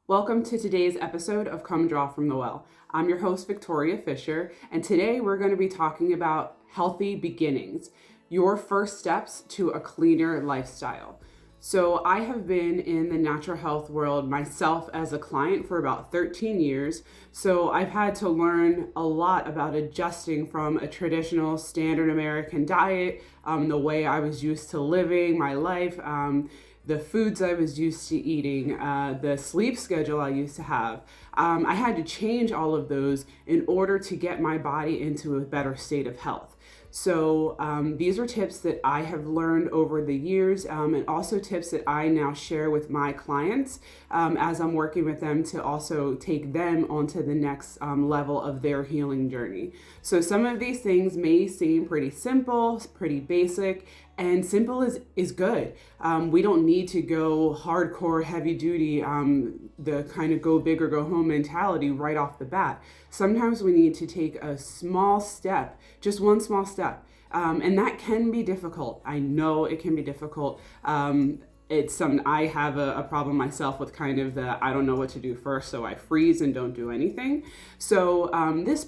Welcome to today's episode of Come Draw from the Well. I'm your host, Victoria Fisher, and today we're going to be talking about healthy beginnings, your first steps to a cleaner lifestyle. So, I have been in the natural health world myself as a client for about 13 years. So, I've had to learn a lot about adjusting from a traditional standard American diet, the way I was used to living my life. The foods I was used to eating, the sleep schedule I used to have. I had to change all of those in order to get my body into a better state of health. So these are tips that I have learned over the years, and also tips that I now share with my clients as I'm working with them to also take them onto the next level of their healing journey. So some of these things may seem pretty simple, pretty basic, and simple is good. We don't need to go hardcore, heavy duty, the kind of go big or go home mentality right off the bat. Sometimes we need to take a small step, just one small step. And that can be difficult. I know it can be difficult. It's something I have a problem myself with, kind of the I don't know what to do first, so I freeze and don't do anything. So this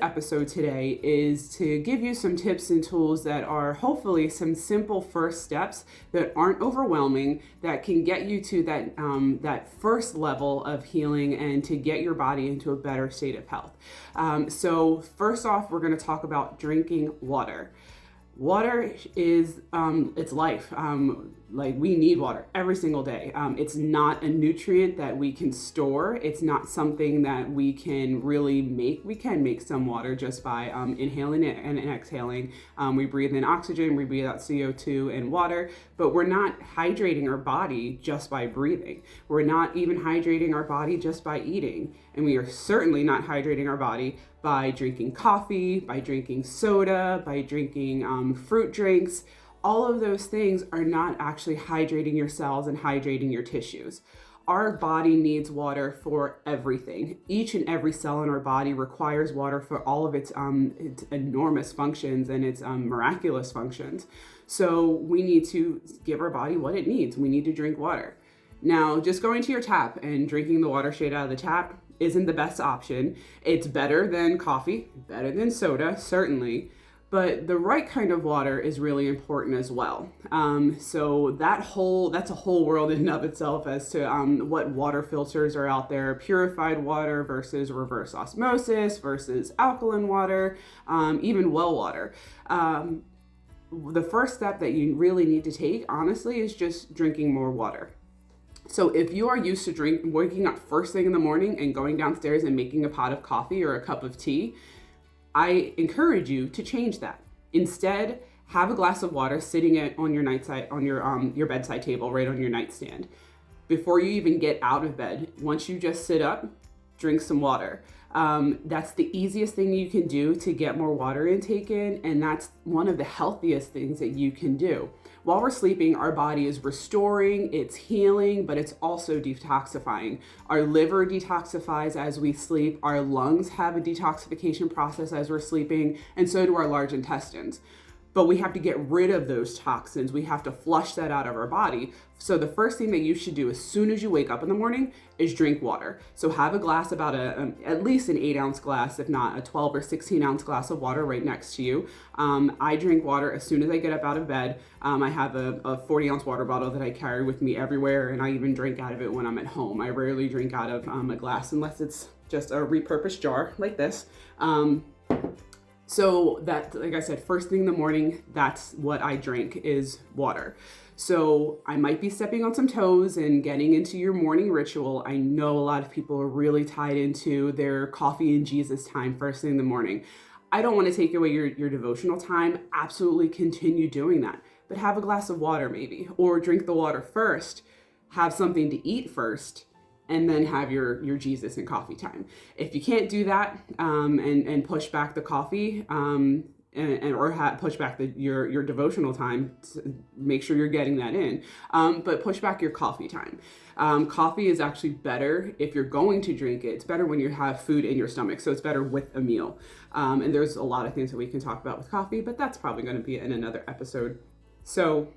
episode today is to give you some tips and tools that are hopefully some simple first steps that aren't overwhelming, that can get you to that first level of healing and to get your body into a better state of health. So first off, we're going to talk about drinking water. Water is it's life. Like, we need water every single day. It's not a nutrient that we can store. It's not something that we can really make. We can make some water just by inhaling it and exhaling. We breathe in oxygen, we breathe out CO2 and water, but we're not hydrating our body just by breathing. We're not even hydrating our body just by eating. And we are certainly not hydrating our body by drinking coffee, by drinking soda, by drinking fruit drinks. All of those things are not actually hydrating your cells and hydrating your tissues. Our body needs water for everything. Each and every cell in our body requires water for all of its enormous functions and its miraculous functions. So we need to give our body what it needs. We need to drink water. Now, just going to your tap and drinking the water straight out of the tap isn't the best option. It's better than coffee, better than soda, certainly. But the right kind of water is really important as well. So that's a whole world in and of itself as to what water filters are out there: purified water versus reverse osmosis versus alkaline water, even well water. The first step that you really need to take, honestly, is just drinking more water. So if you are used to waking up first thing in the morning and going downstairs and making a pot of coffee or a cup of tea, I encourage you to change that. Instead, have a glass of water sitting on your nightside, on your bedside table, right on your nightstand. Before you even get out of bed, once you just sit up, drink some water. That's the easiest thing you can do to get more water intake in, and that's one of the healthiest things that you can do. While we're sleeping, our body is restoring, it's healing, but it's also detoxifying. Our liver detoxifies as we sleep, our lungs have a detoxification process as we're sleeping, and so do our large intestines. But we have to get rid of those toxins. We have to flush that out of our body. So the first thing that you should do as soon as you wake up in the morning is drink water. So have a glass, about at least an 8-ounce glass, if not a 12 or 16-ounce glass of water right next to you. I drink water as soon as I get up out of bed. I have a 40-ounce water bottle that I carry with me everywhere, and I even drink out of it when I'm at home. I rarely drink out of a glass unless it's just a repurposed jar like this. So that, like I said, first thing in the morning, that's what I drink is water. So I might be stepping on some toes and getting into your morning ritual. I know a lot of people are really tied into their coffee and Jesus time first thing in the morning. I don't want to take away your devotional time. Absolutely continue doing that. But have a glass of water maybe, or drink the water first, have something to eat first, and then have your Jesus and coffee time. If you can't do that, and push back the coffee, or push back your devotional time, make sure you're getting that in, but push back your coffee time. Coffee is actually better if you're going to drink it. It's better when you have food in your stomach, so it's better with a meal. And there's a lot of things that we can talk about with coffee, but that's probably going to be in another episode. So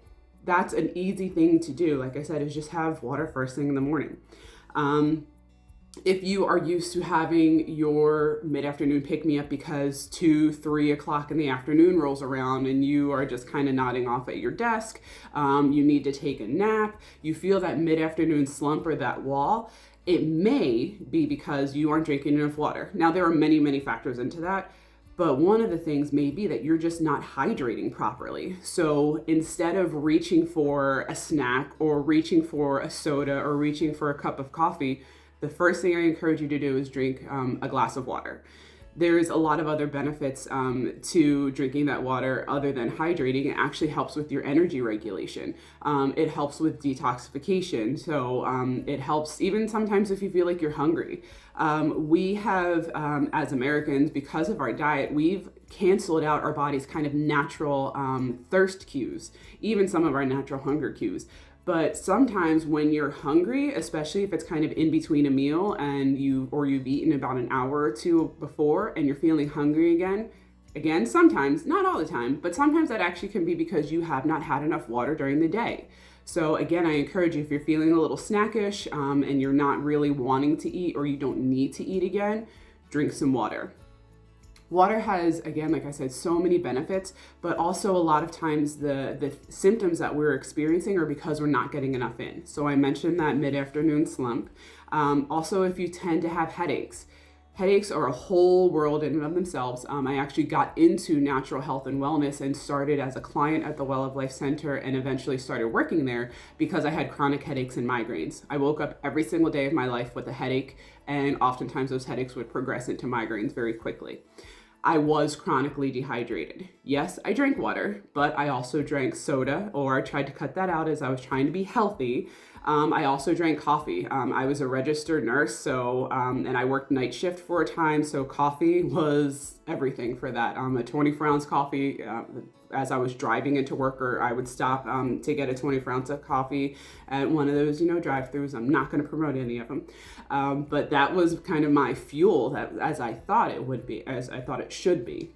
that's an easy thing to do, like I said, is just have water first thing in the morning. If you are used to having your mid-afternoon pick-me-up because 2-3 o'clock in the afternoon rolls around and you are just kind of nodding off at your desk, you need to take a nap, you feel that mid-afternoon slump or that wall, it may be because you aren't drinking enough water. Now, there are many, many factors into that, but one of the things may be that you're just not hydrating properly. So instead of reaching for a snack or reaching for a soda or reaching for a cup of coffee, the first thing I encourage you to do is drink a glass of water. There's a lot of other benefits to drinking that water other than hydrating. It actually helps with your energy regulation. It helps with detoxification. So it helps even sometimes if you feel like you're hungry. We have, as Americans, because of our diet, we've canceled out our body's kind of natural thirst cues, even some of our natural hunger cues. But sometimes when you're hungry, especially if it's kind of in between a meal and you've eaten about an hour or two before and you're feeling hungry again, sometimes, not all the time, but sometimes that actually can be because you have not had enough water during the day. So again, I encourage you, if you're feeling a little snackish and you're not really wanting to eat or you don't need to eat again, drink some water. Water has, again, like I said, so many benefits, but also a lot of times the symptoms that we're experiencing are because we're not getting enough in. So I mentioned that mid-afternoon slump. Also, if you tend to have headaches are a whole world in and of themselves. I actually got into natural health and wellness and started as a client at the Well of Life Center and eventually started working there because I had chronic headaches and migraines. I woke up every single day of my life with a headache, and oftentimes those headaches would progress into migraines very quickly. I was chronically dehydrated. Yes, I drank water, but I also drank soda, or I tried to cut that out as I was trying to be healthy. I also drank coffee. I was a registered nurse, and I worked night shift for a time, so coffee was everything for that. A 24-ounce coffee, as I was driving into work, or I would stop to get a 24-ounce of coffee at one of those, drive-thrus. I'm not going to promote any of them, but that was kind of my fuel, as I thought it would be, as I thought it should be.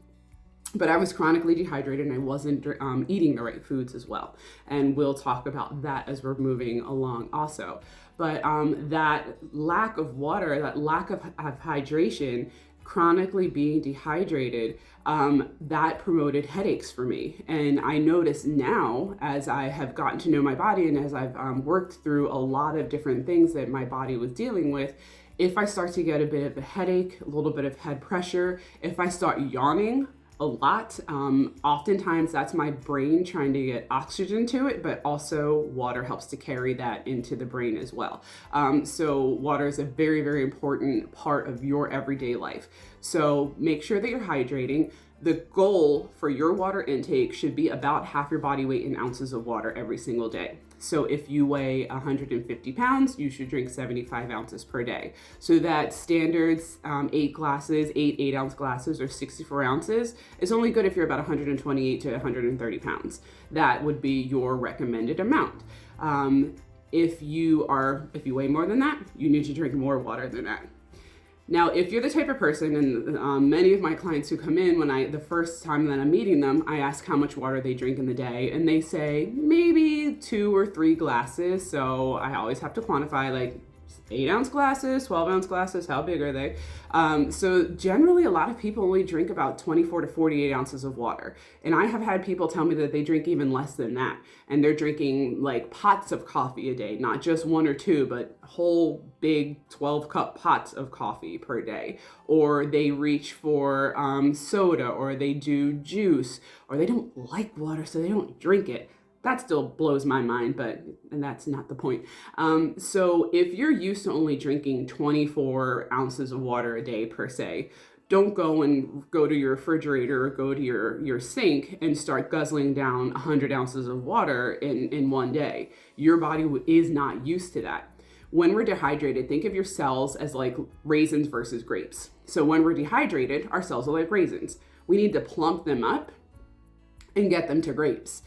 But I was chronically dehydrated and I wasn't eating the right foods as well. And we'll talk about that as we're moving along also. But that lack of water, that lack of hydration, chronically being dehydrated, that promoted headaches for me. And I notice now, as I have gotten to know my body and as I've worked through a lot of different things that my body was dealing with, if I start to get a bit of a headache, a little bit of head pressure, if I start yawning a lot, oftentimes that's my brain trying to get oxygen to it, but also water helps to carry that into the brain as well. So water is a very, very important part of your everyday life. So make sure that you're hydrating. The goal for your water intake should be about half your body weight in ounces of water every single day. So if you weigh 150 pounds, you should drink 75 ounces per day. So that standards 8 8-ounce glasses or 64 ounces is only good if you're about 128 to 130 pounds. That would be your recommended amount. If you weigh more than that, you need to drink more water than that. Now, if you're the type of person, and many of my clients who come in, the first time that I'm meeting them, I ask how much water they drink in the day, and they say maybe 2 or 3 glasses. So I always have to quantify, like 8-ounce glasses, 12-ounce glasses, how big are they? So generally, a lot of people only drink about 24 to 48 ounces of water. And I have had people tell me that they drink even less than that. And they're drinking like pots of coffee a day, not just 1 or 2, but whole big 12-cup pots of coffee per day. Or they reach for soda, or they do juice, or they don't like water, so they don't drink it. That still blows my mind, and that's not the point. So if you're used to only drinking 24 ounces of water a day per se, don't go to your refrigerator or go to your sink and start guzzling down 100 ounces of water in one day. Your body is not used to that. When we're dehydrated, think of your cells as like raisins versus grapes. So when we're dehydrated, our cells are like raisins. We need to plump them up and get them to grapes.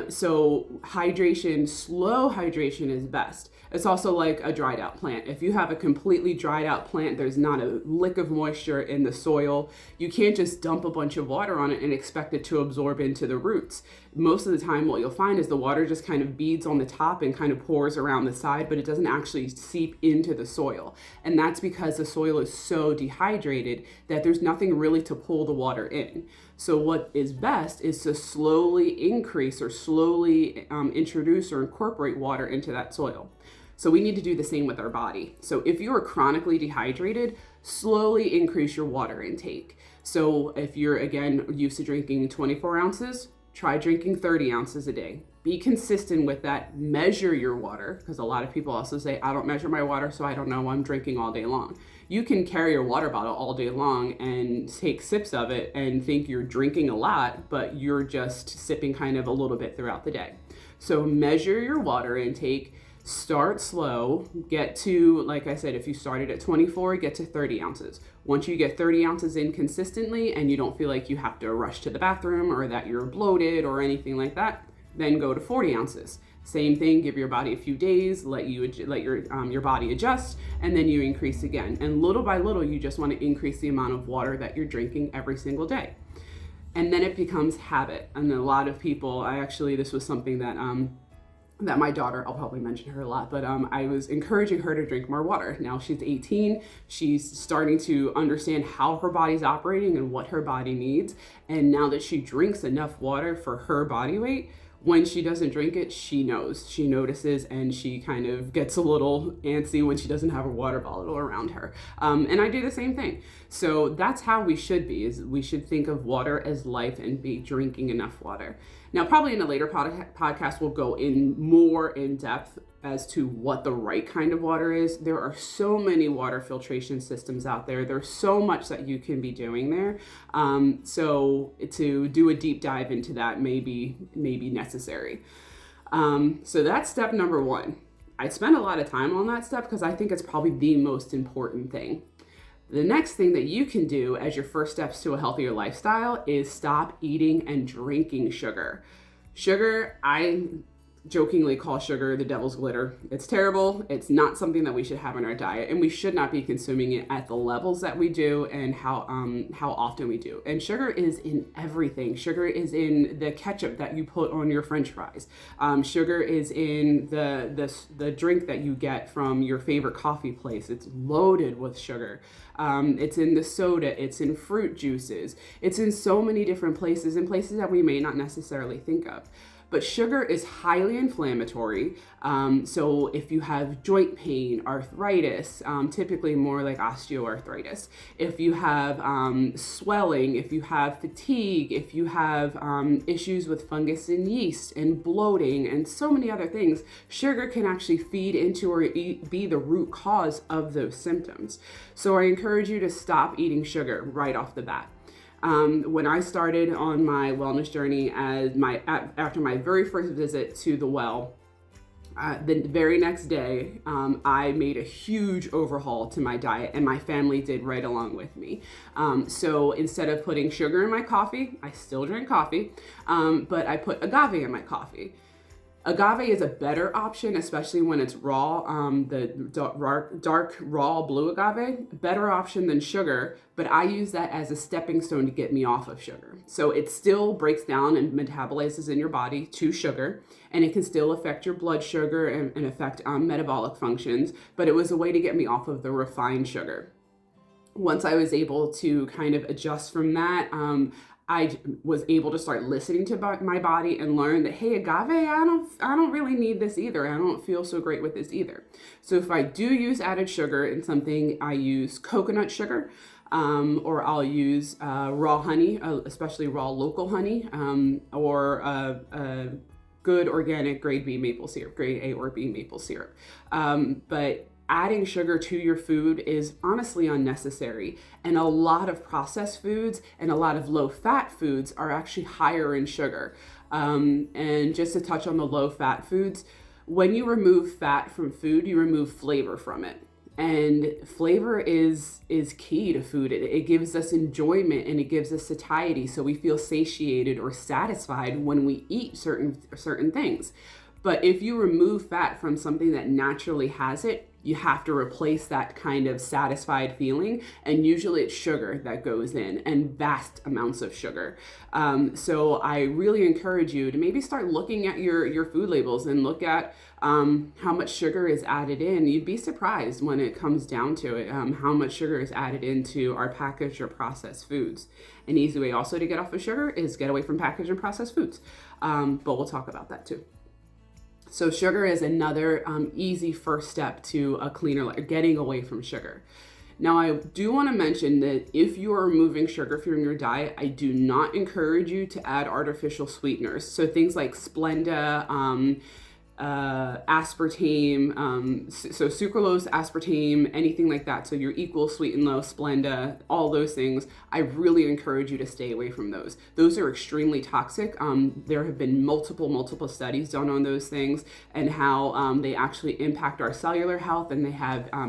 So hydration, slow hydration is best. It's also like a dried out plant. If you have a completely dried out plant, there's not a lick of moisture in the soil. You can't just dump a bunch of water on it and expect it to absorb into the roots. Most of the time, what you'll find is the water just kind of beads on the top and kind of pours around the side, but it doesn't actually seep into the soil. And that's because the soil is so dehydrated that there's nothing really to pull the water in. So what is best is to slowly increase or slowly introduce or incorporate water into that soil. So we need to do the same with our body. So if you are chronically dehydrated, slowly increase your water intake. So if you're, again, used to drinking 24 ounces, try drinking 30 ounces a day. Be consistent with that. Measure your water, because a lot of people also say, I don't measure my water, so I don't know, I'm drinking all day long. You can carry your water bottle all day long and take sips of it and think you're drinking a lot, but you're just sipping kind of a little bit throughout the day. So measure your water intake. Start slow, get to, like I said, if you started at 24, get to 30 ounces. Once you get 30 ounces in consistently and you don't feel like you have to rush to the bathroom or that you're bloated or anything like that, then go to 40 ounces. Same thing, give your body a few days, let your body adjust, and then you increase again. And little by little, you just want to increase the amount of water that you're drinking every single day. And then it becomes habit. And a lot of people, this was something that my daughter, I'll probably mention her a lot, but I was encouraging her to drink more water. Now she's 18, she's starting to understand how her body's operating and what her body needs. And now that she drinks enough water for her body weight, when she doesn't drink it, she notices, and she kind of gets a little antsy when she doesn't have a water bottle around her. And I do the same thing. So that's how we should be, is we should think of water as life and be drinking enough water. Now, probably in a later podcast, we'll go in more in depth as to what the right kind of water is. There are so many water filtration systems out there. There's so much that you can be doing there. So to do a deep dive into that may be necessary. So that's step number one. I spend a lot of time on that step because I think it's probably the most important thing. The next thing that you can do as your first steps to a healthier lifestyle is stop eating and drinking sugar. Sugar, I jokingly call sugar the devil's glitter. It's terrible. It's not something that we should have in our diet, and we should not be consuming it at the levels that we do and how often we do. And sugar is in everything. Sugar is in the ketchup that you put on your French fries. Sugar is in the drink that you get from your favorite coffee place. It's loaded with sugar. It's in the soda. It's in fruit juices. It's in so many different places, and places that we may not necessarily think of. But sugar is highly inflammatory. So if you have joint pain, arthritis, typically more like osteoarthritis, if you have swelling, if you have fatigue, if you have issues with fungus and yeast and bloating and so many other things, sugar can actually feed into or be the root cause of those symptoms. So I encourage you to stop eating sugar right off the bat. When I started on my wellness journey after my very first visit to the well, the very next day, I made a huge overhaul to my diet, and my family did right along with me. So instead of putting sugar in my coffee, I still drink coffee, but I put agave in my coffee. Agave is a better option, especially when it's raw, the dark raw blue agave, better option than sugar, but I use that as a stepping stone to get me off of sugar. So it still breaks down and metabolizes in your body to sugar, and it can still affect your blood sugar and affect metabolic functions, but it was a way to get me off of the refined sugar. Once I was able to kind of adjust from that, I was able to start listening to my body and learn that, hey, agave, I don't really need this either. I don't feel so great with this either. So if I do use added sugar in something, I use coconut sugar, or I'll use raw honey, especially raw local honey, or good organic grade B maple syrup, grade A or B maple syrup. But adding sugar to your food is honestly unnecessary. And a lot of processed foods and a lot of low-fat foods are actually higher in sugar. And just to touch on the low-fat foods, when you remove fat from food, you remove flavor from it. And flavor is key to food. It gives us enjoyment and it gives us satiety, so we feel satiated or satisfied when we eat certain things. But if you remove fat from something that naturally has it, you have to replace that kind of satisfied feeling. And usually it's sugar that goes in, and vast amounts of sugar. So I really encourage you to maybe start looking at your food labels and look at how much sugar is added in. You'd be surprised when it comes down to it, how much sugar is added into our packaged or processed foods. An easy way also to get off of sugar is get away from packaged and processed foods. But we'll talk about that too. So sugar is another easy first step to a cleaner life, getting away from sugar. Now, I do want to mention that if you are removing sugar from your diet, I do not encourage you to add artificial sweeteners. So things like Splenda, aspartame, so sucralose, aspartame, anything like that. So your Equal, Sweet and Low, Splenda, all those things, I really encourage you to stay away from those. Those are extremely toxic. There have been multiple studies done on those things and how they actually impact our cellular health, and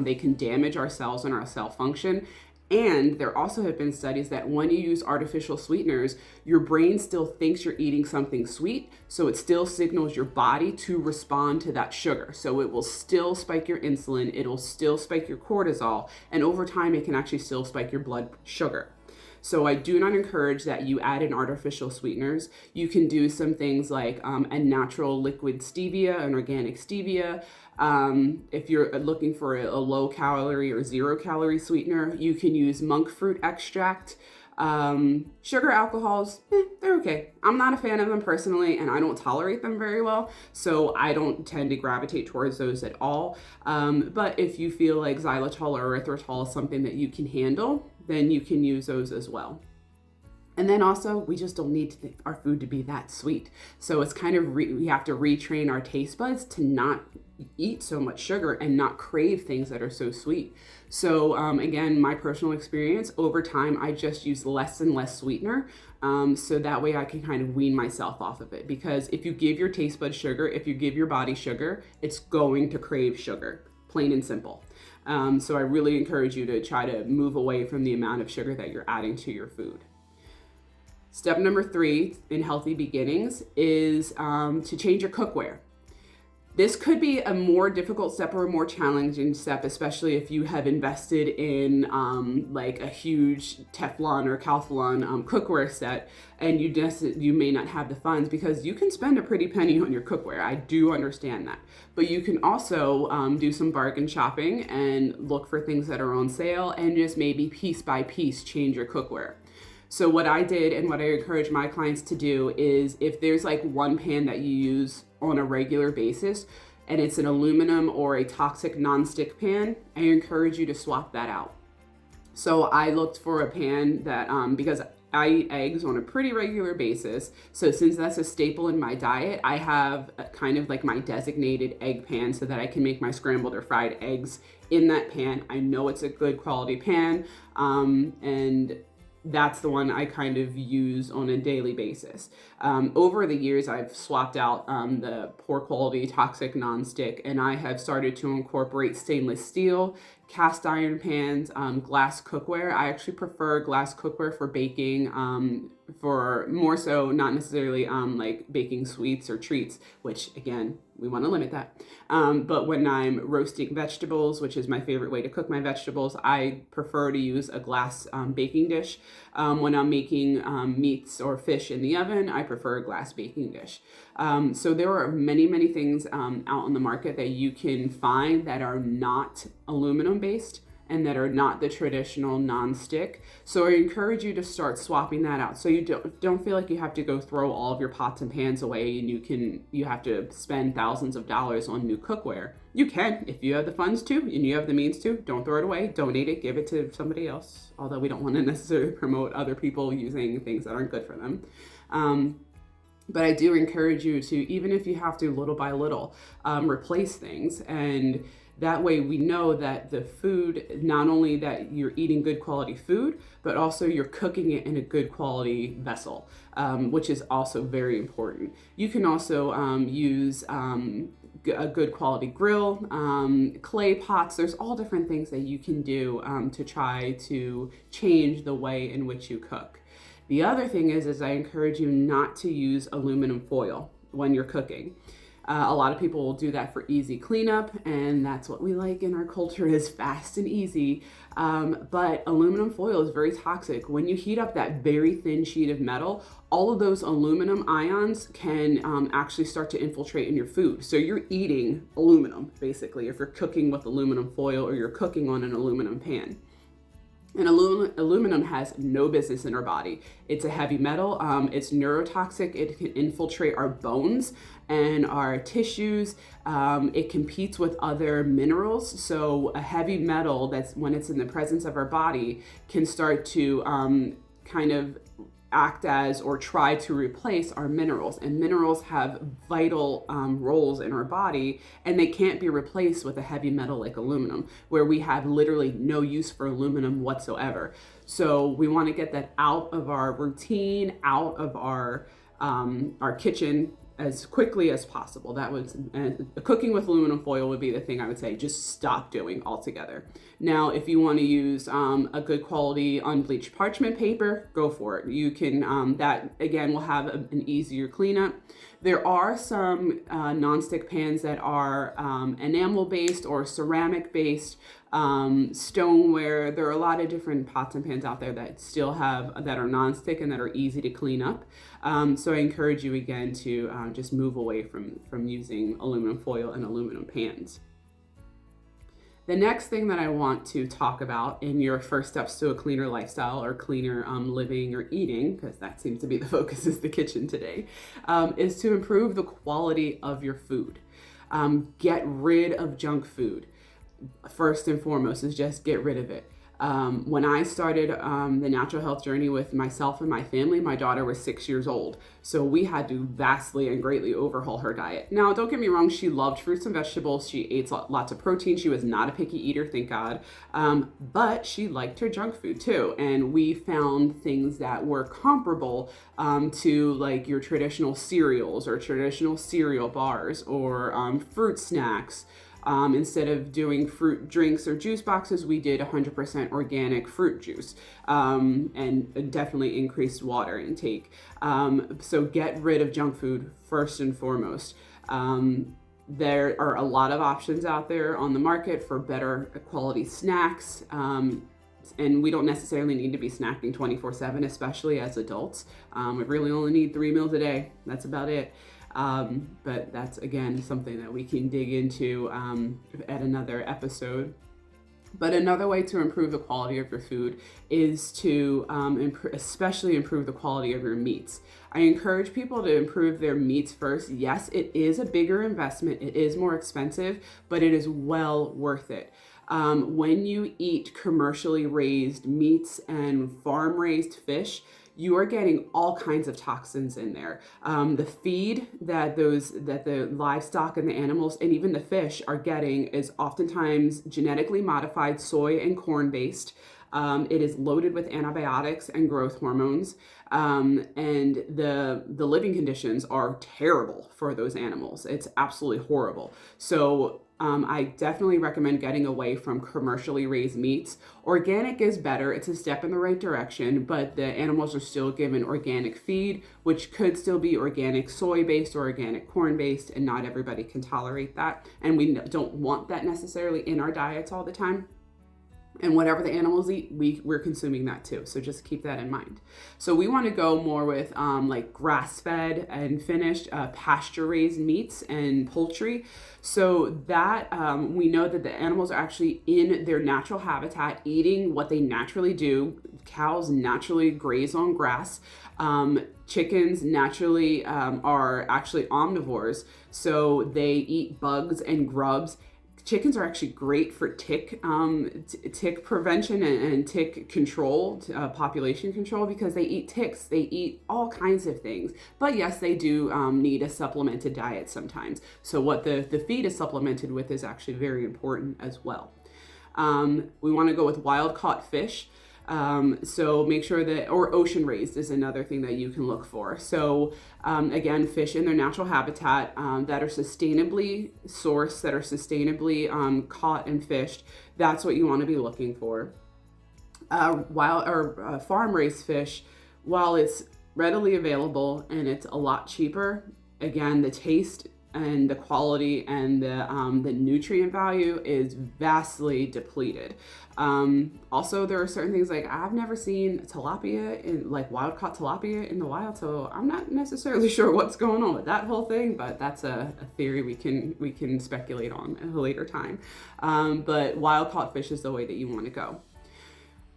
they can damage our cells and our cell function. And there also have been studies that when you use artificial sweeteners, your brain still thinks you're eating something sweet, so it still signals your body to respond to that sugar. So it will still spike your insulin, it'll still spike your cortisol, and over time it can actually still spike your blood sugar. So I do not encourage that you add in artificial sweeteners. You can do some things like a natural liquid stevia, an organic stevia. If you're looking for a low calorie or 0 calorie sweetener, you can use monk fruit extract. Sugar alcohols, they're okay. I'm not a fan of them personally, and I don't tolerate them very well, so I don't tend to gravitate towards those at all. But if you feel like xylitol or erythritol is something that you can handle, then you can use those as well. And then also, we just don't need our food to be that sweet. So it's kind of, we have to retrain our taste buds to not eat so much sugar and not crave things that are so sweet. So again, my personal experience, over time, I just use less and less sweetener. So that way I can kind of wean myself off of it. Because if you give your taste buds sugar, if you give your body sugar, it's going to crave sugar, plain and simple. So I really encourage you to try to move away from the amount of sugar that you're adding to your food. Step number 3 in healthy beginnings is to change your cookware. This could be a more difficult step or a more challenging step, especially if you have invested in like a huge Teflon or Calphalon cookware set, and you may not have the funds, because you can spend a pretty penny on your cookware. I do understand that. But you can also do some bargain shopping and look for things that are on sale and just maybe piece by piece change your cookware. So what I did and what I encourage my clients to do is, if there's like one pan that you use on a regular basis and it's an aluminum or a toxic nonstick pan, I encourage you to swap that out. So I looked for a pan that, because I eat eggs on a pretty regular basis, so since that's a staple in my diet, I have kind of like my designated egg pan so that I can make my scrambled or fried eggs in that pan. I know it's a good quality pan, and that's the one I kind of use on a daily basis. Over the years, I've swapped out the poor quality toxic nonstick, and I have started to incorporate stainless steel, cast iron pans, glass cookware. I actually prefer glass cookware for baking, for more so not necessarily like baking sweets or treats, which again, we want to limit that. But when I'm roasting vegetables, which is my favorite way to cook my vegetables, I prefer to use a glass baking dish. When I'm making meats or fish in the oven, I prefer a glass baking dish. So there are many things out on the market that you can find that are not aluminum based and that are not the traditional non-stick. So I encourage you to start swapping that out, so you don't feel like you have to go throw all of your pots and pans away and you have to spend thousands of dollars on new cookware. You can, if you have the funds to and you have the means to. Don't throw it away, donate it, give it to somebody else, although we don't want to necessarily promote other people using things that aren't good for them. But I do encourage you to, even if you have to little by little, replace things. And that way we know that the food, not only that you're eating good quality food, but also you're cooking it in a good quality vessel, which is also very important. You can also use a good quality grill, clay pots. There's all different things that you can do to try to change the way in which you cook. The other thing is I encourage you not to use aluminum foil when you're cooking. A lot of people will do that for easy cleanup, and that's what we like in our culture, is fast and easy. But aluminum foil is very toxic. When you heat up that very thin sheet of metal, all of those aluminum ions can actually start to infiltrate in your food. So you're eating aluminum, basically, if you're cooking with aluminum foil or you're cooking on an aluminum pan. And aluminum has no business in our body. It's a heavy metal. It's neurotoxic. It can infiltrate our bones and our tissues. It competes with other minerals. So a heavy metal, that's when it's in the presence of our body, can start to kind of act as or try to replace our minerals. And minerals have vital roles in our body, and they can't be replaced with a heavy metal like aluminum, where we have literally no use for aluminum whatsoever. So we want to get that out of our routine, out of our kitchen as quickly as possible. That was cooking with aluminum foil would be the thing I would say just stop doing altogether. Now, if you want to use a good quality unbleached parchment paper, go for it. You can, that again will have an easier cleanup. There are some nonstick pans that are enamel based or ceramic based, stoneware. There are a lot of different pots and pans out there that still have, that are nonstick and that are easy to clean up. So I encourage you again to just move away from using aluminum foil and aluminum pans. The next thing that I want to talk about in your first steps to a cleaner lifestyle or cleaner living or eating, because that seems to be the focus is the kitchen today, is to improve the quality of your food. Get rid of junk food. First and foremost is just get rid of it. When I started the natural health journey with myself and my family, my daughter was 6 years old. So we had to vastly and greatly overhaul her diet. Now, don't get me wrong, she loved fruits and vegetables. She ate lots of protein. She was not a picky eater, thank God. But she liked her junk food too. And we found things that were comparable to like your traditional cereals or traditional cereal bars or fruit snacks. Instead of doing fruit drinks or juice boxes, we did 100% organic fruit juice and definitely increased water intake. So get rid of junk food first and foremost. There are a lot of options out there on the market for better quality snacks. And we don't necessarily need to be snacking 24/7, especially as adults. We really only need 3 meals a day. That's about it. But that's, again, something that we can dig into at another episode. But another way to improve the quality of your food is to especially improve the quality of your meats. I encourage people to improve their meats first. Yes, it is a bigger investment. It is more expensive, but it is well worth it. When you eat commercially raised meats and farm-raised fish, you are getting all kinds of toxins in there. The feed that the livestock and the animals and even the fish are getting is oftentimes genetically modified soy and corn based. It is loaded with antibiotics and growth hormones, and the living conditions are terrible for those animals. It's absolutely horrible. So I definitely recommend getting away from commercially raised meats. Organic is better. It's a step in the right direction, but the animals are still given organic feed, which could still be organic soy-based or organic corn-based, and not everybody can tolerate that. And we don't want that necessarily in our diets all the time. And whatever the animals eat, we're consuming that too. So just keep that in mind. So we want to go more with like grass-fed and finished pasture-raised meats and poultry. So that we know that the animals are actually in their natural habitat, eating what they naturally do. Cows naturally graze on grass. Chickens naturally are actually omnivores. So they eat bugs and grubs. Chickens are actually great for tick prevention and tick control, population control, because they eat ticks. They eat all kinds of things. But yes, they do need a supplemented diet sometimes. So what the feed is supplemented with is actually very important as well. We want to go with wild caught fish. So make sure that, or ocean raised is another thing that you can look for. So again, fish in their natural habitat that are sustainably sourced, that are sustainably caught and fished. That's what you want to be looking for. Wild or farm raised fish, while it's readily available and it's a lot cheaper, again, the taste and the quality and the nutrient value is vastly depleted. Also, there are certain things like I've never seen tilapia in like wild caught tilapia in the wild, so I'm not necessarily sure what's going on with that whole thing. But that's a theory we can speculate on at a later time. But wild caught fish is the way that you want to go.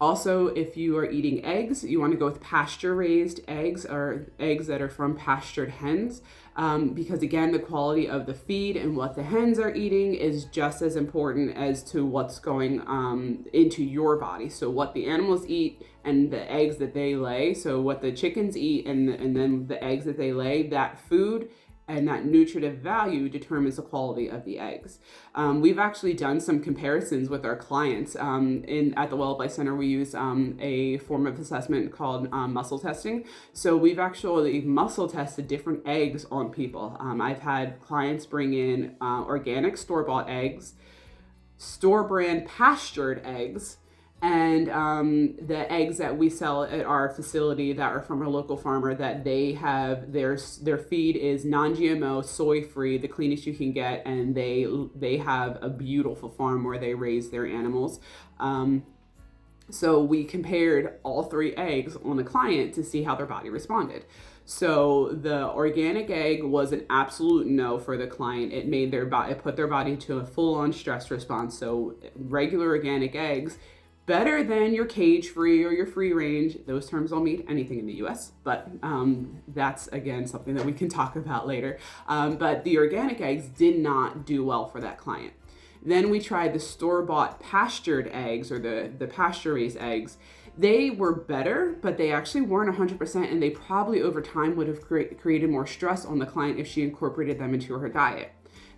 Also, if you are eating eggs, you want to go with pasture raised eggs or eggs that are from pastured hens. Because again, the quality of the feed and what the hens are eating is just as important as to what's going into your body. So what the animals eat and the eggs that they lay. So what the chickens eat and then the eggs that they lay, that food and that nutritive value determines the quality of the eggs. We've actually done some comparisons with our clients. At the Well Life Center, we use a form of assessment called muscle testing. So we've actually muscle tested different eggs on people. I've had clients bring in organic store-bought eggs, store brand pastured eggs, and the eggs that we sell at our facility that are from a local farmer, that they have their feed is non-GMO, soy-free, the cleanest you can get, and they have a beautiful farm where they raise their animals. So we compared all three eggs on the client to see how their body responded. So the organic egg was an absolute no for the client. It made it put their body to a full-on stress response. So regular organic eggs, better than your cage-free or your free-range. Those terms don't mean anything in the US, but that's, again, something that we can talk about later. But the organic eggs did not do well for that client. Then we tried the store-bought pastured eggs or the pasture-raised eggs. They were better, but they actually weren't 100%, and they probably over time would have created more stress on the client if she incorporated them into her diet.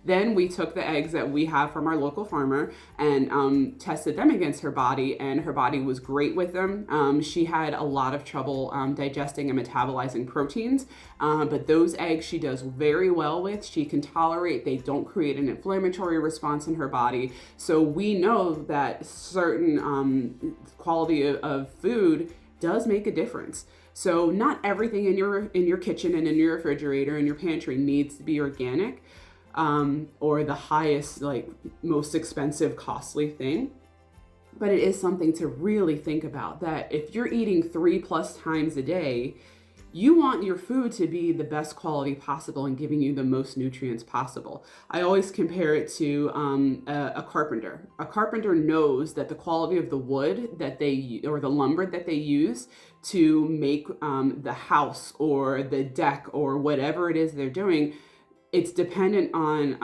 Then we took the eggs that we have from our local farmer and tested them against her body, and her body was great with them. She had a lot of trouble digesting and metabolizing proteins, but those eggs she does very well with. She can tolerate, they don't create an inflammatory response in her body. So we know that certain quality of food does make a difference. So not everything in your kitchen and in your refrigerator and your pantry needs to be organic. Or the highest, like most expensive, costly thing. But it is something to really think about, that if you're eating 3+ times a day, you want your food to be the best quality possible and giving you the most nutrients possible. I always compare it to a carpenter. A carpenter knows that the quality of the wood that or the lumber that they use to make the house or the deck or whatever it is they're doing, it's dependent on,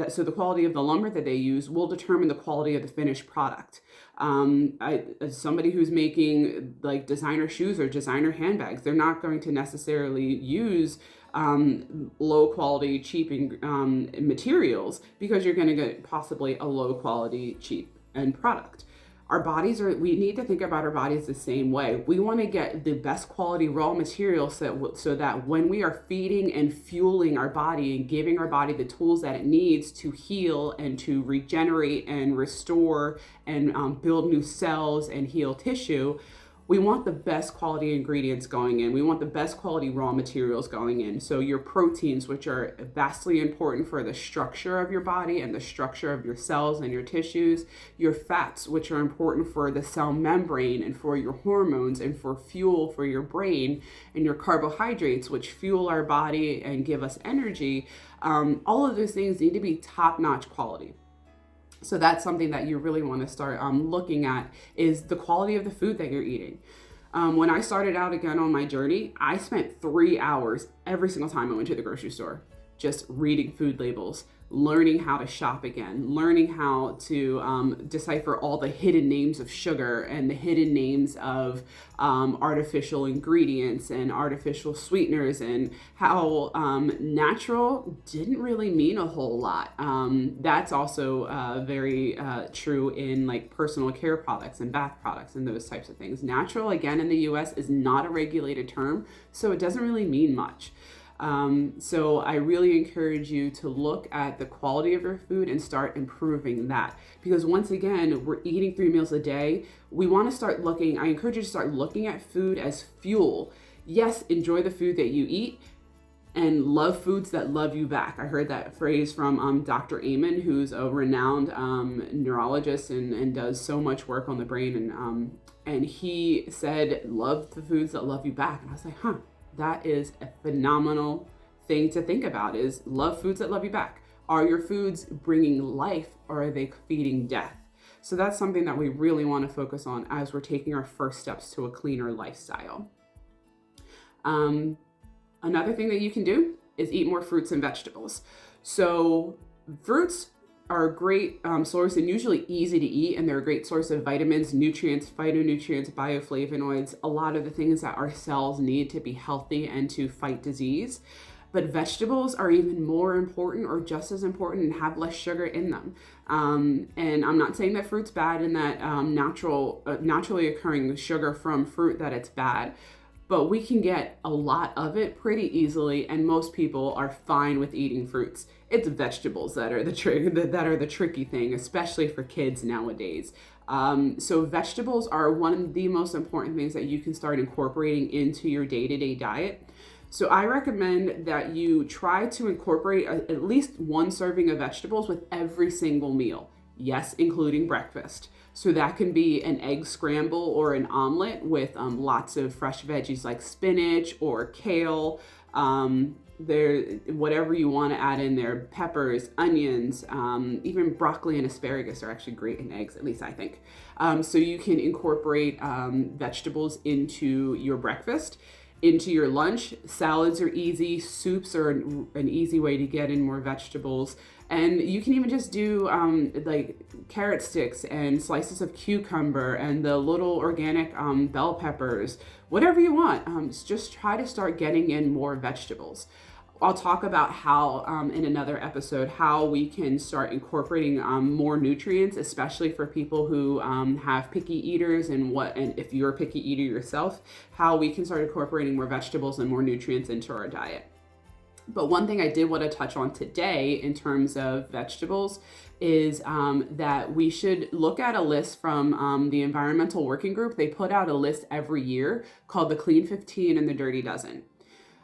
so the quality of the lumber that they use will determine the quality of the finished product. As somebody who's making like designer shoes or designer handbags, they're not going to necessarily use low quality, cheap materials, because you're going to get possibly a low quality, cheap end product. Our bodies we need to think about our bodies the same way. We want to get the best quality raw materials so that when we are feeding and fueling our body and giving our body the tools that it needs to heal and to regenerate and restore and build new cells and heal tissue, we want the best quality ingredients going in. We want the best quality raw materials going in. So your proteins, which are vastly important for the structure of your body and the structure of your cells and your tissues. Your fats, which are important for the cell membrane and for your hormones and for fuel for your brain. And your carbohydrates, which fuel our body and give us energy. All of those things need to be top-notch quality. So that's something that you really want to start looking at, is the quality of the food that you're eating. When I started out again on my journey, I spent 3 hours every single time I went to the grocery store. just reading food labels, learning how to shop again, learning how to decipher all the hidden names of sugar and the hidden names of artificial ingredients and artificial sweeteners, and how natural didn't really mean a whole lot. That's also very true in like personal care products and bath products and those types of things. Natural, again, in the US is not a regulated term, so it doesn't really mean much. So I really encourage you to look at the quality of your food and start improving that. Because once again, we're eating 3 meals a day. We want to start looking, I encourage you to start looking at food as fuel. Yes, enjoy the food that you eat and love foods that love you back. I heard that phrase from Dr. Amen, who's a renowned neurologist and does so much work on the brain. And he said, love the foods that love you back. And I was like, that is a phenomenal thing to think about, is love foods that love you back. Are your foods bringing life, or are they feeding death? So that's something that we really want to focus on as we're taking our first steps to a cleaner lifestyle. Another thing that you can do is eat more fruits and vegetables. So fruits are a great source and usually easy to eat, and they're a great source of vitamins, nutrients, phytonutrients, bioflavonoids, a lot of the things that our cells need to be healthy and to fight disease. But vegetables are even more important or just as important and have less sugar in them. And I'm not saying that fruit's bad and that naturally occurring sugar from fruit, that it's bad. But we can get a lot of it pretty easily, and most people are fine with eating fruits. It's vegetables that are the tricky thing, especially for kids nowadays. So vegetables are one of the most important things that you can start incorporating into your day-to-day diet. So I recommend that you try to incorporate at least 1 serving of vegetables with every single meal. Yes, including breakfast. So that can be an egg scramble or an omelet with lots of fresh veggies like spinach or kale, whatever you want to add in there, peppers, onions, even broccoli and asparagus are actually great in eggs, at least I think. So you can incorporate vegetables into your breakfast, into your lunch. Salads are easy. Soups are an easy way to get in more vegetables. And you can even just do like carrot sticks and slices of cucumber and the little organic bell peppers, whatever you want. Just try to start getting in more vegetables. I'll talk about how in another episode, how we can start incorporating more nutrients, especially for people who have picky eaters, and if you're a picky eater yourself, how we can start incorporating more vegetables and more nutrients into our diet. But one thing I did want to touch on today in terms of vegetables is that we should look at a list from the Environmental Working Group. They put out a list every year called the Clean 15 and the Dirty Dozen.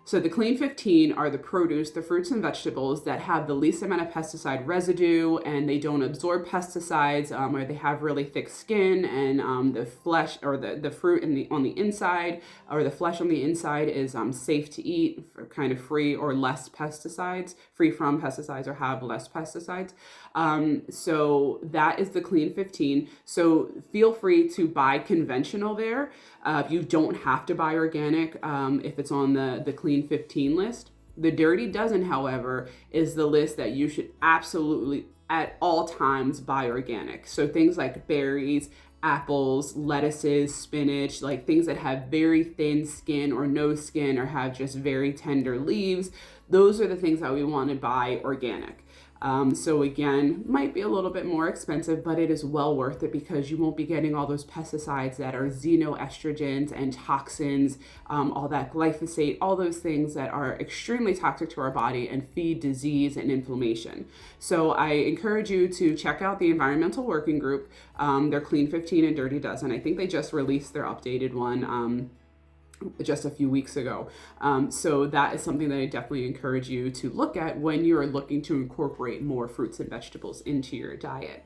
So the Clean 15 are the produce, the fruits and vegetables that have the least amount of pesticide residue, and they don't absorb pesticides, or they have really thick skin, and the flesh or the fruit on the inside, or the flesh on the inside is safe to eat, kind of free or less pesticides, free from pesticides or have less pesticides. So that is the Clean 15. So feel free to buy conventional there. You don't have to buy organic if it's on the Clean 15 list. The Dirty Dozen, however, is the list that you should absolutely at all times buy organic. So things like berries, apples, lettuces, spinach, like things that have very thin skin or no skin or have just very tender leaves. Those are the things that we want to buy organic. So again, might be a little bit more expensive, but it is well worth it because you won't be getting all those pesticides that are xenoestrogens and toxins, all that glyphosate, all those things that are extremely toxic to our body and feed disease and inflammation. So I encourage you to check out the Environmental Working Group, their Clean 15 and Dirty Dozen. I think they just released their updated one just a few weeks ago. So that is something that I definitely encourage you to look at when you're looking to incorporate more fruits and vegetables into your diet.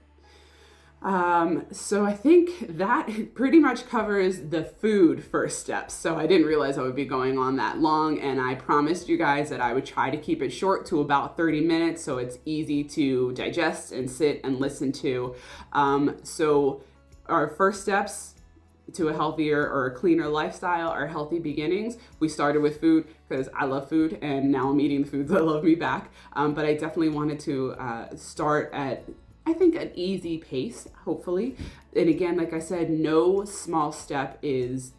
So I think that pretty much covers the food first steps. So I didn't realize I would be going on that long, and I promised you guys that I would try to keep it short to about 30 minutes so it's easy to digest and sit and listen to. So our first steps: to a healthier or a cleaner lifestyle are healthy beginnings. We started with food because I love food, and now I'm eating the foods that love me back. But I definitely wanted to start at, I think, an easy pace, hopefully. And again, like I said, no small step is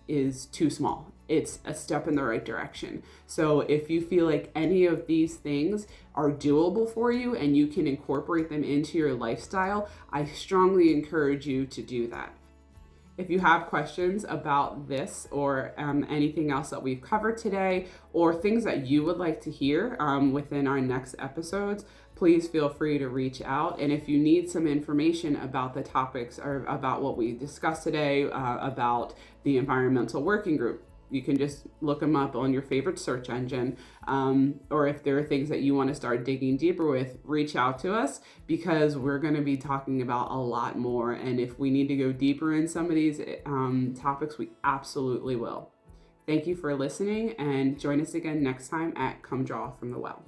too small. It's a step in the right direction. So if you feel like any of these things are doable for you and you can incorporate them into your lifestyle, I strongly encourage you to do that. If you have questions about this or anything else that we've covered today, or things that you would like to hear within our next episodes, please feel free to reach out. And if you need some information about the topics or about what we discussed today, about the Environmental Working Group, you can just look them up on your favorite search engine. Or if there are things that you want to start digging deeper with, reach out to us, because we're going to be talking about a lot more. And if we need to go deeper in some of these topics, we absolutely will. Thank you for listening, and join us again next time at Come Draw from the Well.